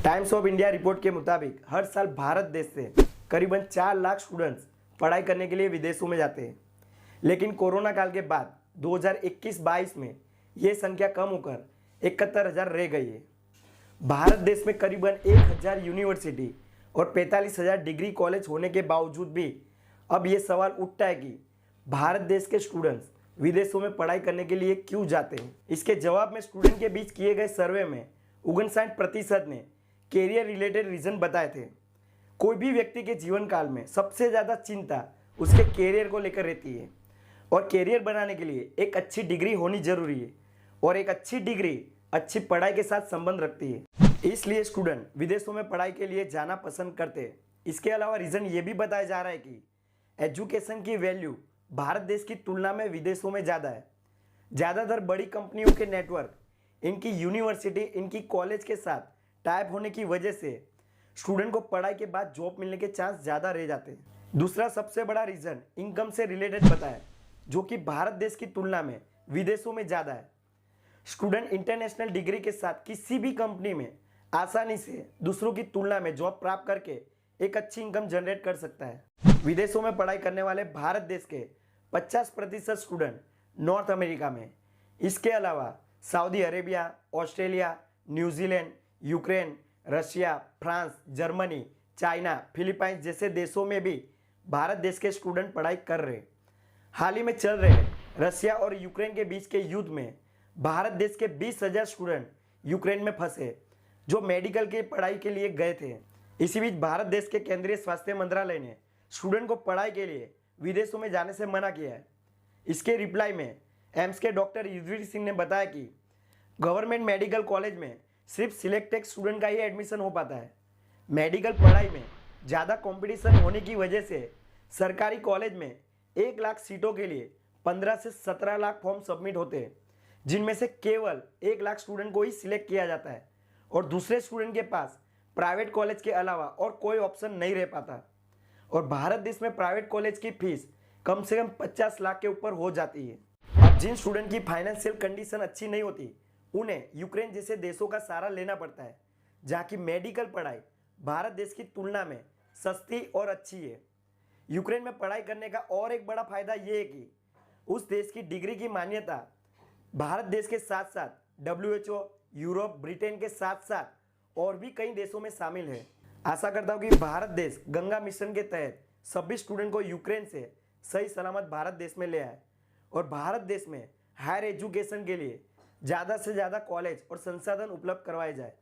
Times of India report के मुताबिक हर साल भारत देश से करीबन 4 लाख स्टूडेंट्स पढ़ाई करने के लिए विदेशों में जाते हैं। लेकिन कोरोना काल के बाद 2021-22 में ये संख्या कम होकर 71,000 रह गई है। भारत देश में करीबन 1,000 यूनिवर्सिटी और 45,000 डिग्री कॉलेज होने के बावजूद भी अब ये सवाल उठता है कि भारत देश के स्टूडेंट्स विदेशों में पढ़ाई करने के लिए क्यों जाते हैं। इसके जवाब में स्टूडेंट के बीच किए गए सर्वे में 59% ने कैरियर रिलेटेड रीजन बताए थे। कोई भी व्यक्ति के जीवन काल में सबसे ज़्यादा चिंता उसके कैरियर को लेकर रहती है और कैरियर बनाने के लिए एक अच्छी डिग्री होनी जरूरी है और एक अच्छी डिग्री अच्छी पढ़ाई के साथ संबंध रखती है। इसलिए स्टूडेंट विदेशों में पढ़ाई के लिए जाना पसंद करते हैं। इसके अलावा रीज़न ये भी बताया जा रहा है कि एजुकेशन की वैल्यू भारत देश की तुलना में विदेशों में ज़्यादा है। ज़्यादातर बड़ी कंपनियों के नेटवर्क, इनकी यूनिवर्सिटी, इनकी कॉलेज के साथ टाइप होने की वजह से स्टूडेंट को पढ़ाई के बाद जॉब मिलने के चांस ज़्यादा रह जाते हैं। दूसरा सबसे बड़ा रीज़न इनकम से रिलेटेड बताया, जो कि भारत देश की तुलना में विदेशों में ज़्यादा है। स्टूडेंट इंटरनेशनल डिग्री के साथ किसी भी कंपनी में आसानी से दूसरों की तुलना में जॉब प्राप्त करके एक अच्छी इनकम जनरेट कर सकता है। विदेशों में पढ़ाई करने वाले भारत देश के 50% स्टूडेंट नॉर्थ अमेरिका में, इसके अलावा Saudi Arabia, Australia, New Zealand, Ukraine, Russia, France, Germany, China, Philippines जैसे देशों में भी भारत देश के स्टूडेंट पढ़ाई कर रहे हैं। हाल ही में चल रहे रशिया और यूक्रेन के बीच के युद्ध में भारत देश के 20,000 स्टूडेंट यूक्रेन में फंसे, जो मेडिकल की पढ़ाई के लिए गए थे। इसी बीच भारत देश के केंद्रीय स्वास्थ्य मंत्रालय ने स्टूडेंट को पढ़ाई के लिए विदेशों में जाने से मना किया है। इसके रिप्लाई में एम्स के डॉक्टर युजवीर सिंह ने बताया कि गवर्नमेंट मेडिकल कॉलेज में सिर्फ सिलेक्टेड स्टूडेंट का ही एडमिशन हो पाता है। मेडिकल पढ़ाई में ज़्यादा कंपटीशन होने की वजह से सरकारी कॉलेज में 1 लाख सीटों के लिए 15 से 17 लाख फॉर्म सबमिट होते हैं, जिनमें से केवल 1 लाख स्टूडेंट को ही सिलेक्ट किया जाता है और दूसरे स्टूडेंट के पास प्राइवेट कॉलेज के अलावा और कोई ऑप्शन नहीं रह पाता। और भारत देश में प्राइवेट कॉलेज की फीस कम से कम 50 लाख के ऊपर हो जाती है। अब जिन स्टूडेंट की फाइनेंशियल कंडीशन अच्छी नहीं होती, उन्हें यूक्रेन जैसे देशों का सहारा लेना पड़ता है, जहाँ की मेडिकल पढ़ाई भारत देश की तुलना में सस्ती और अच्छी है। यूक्रेन में पढ़ाई करने का और एक बड़ा फायदा ये है कि उस देश की डिग्री की मान्यता भारत देश के साथ साथ WHO, यूरोप, ब्रिटेन के साथ साथ और भी कई देशों में शामिल है। आशा करता हूँ कि भारत देश गंगा मिशन के तहत सभी स्टूडेंट को यूक्रेन से सही सलामत भारत देश में ले आए और भारत देश में हायर एजुकेशन के लिए ज़्यादा से ज़्यादा कॉलेज और संसाधन उपलब्ध करवाए जाए,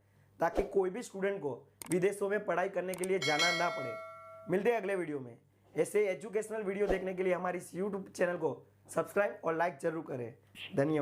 ताकि कोई भी स्टूडेंट को विदेशों में पढ़ाई करने के लिए जाना ना पड़े। मिलते हैं अगले वीडियो में। ऐसे एजुकेशनल वीडियो देखने के लिए हमारी इस यूट्यूब चैनल को सब्सक्राइब और लाइक जरूर करें। धन्यवाद।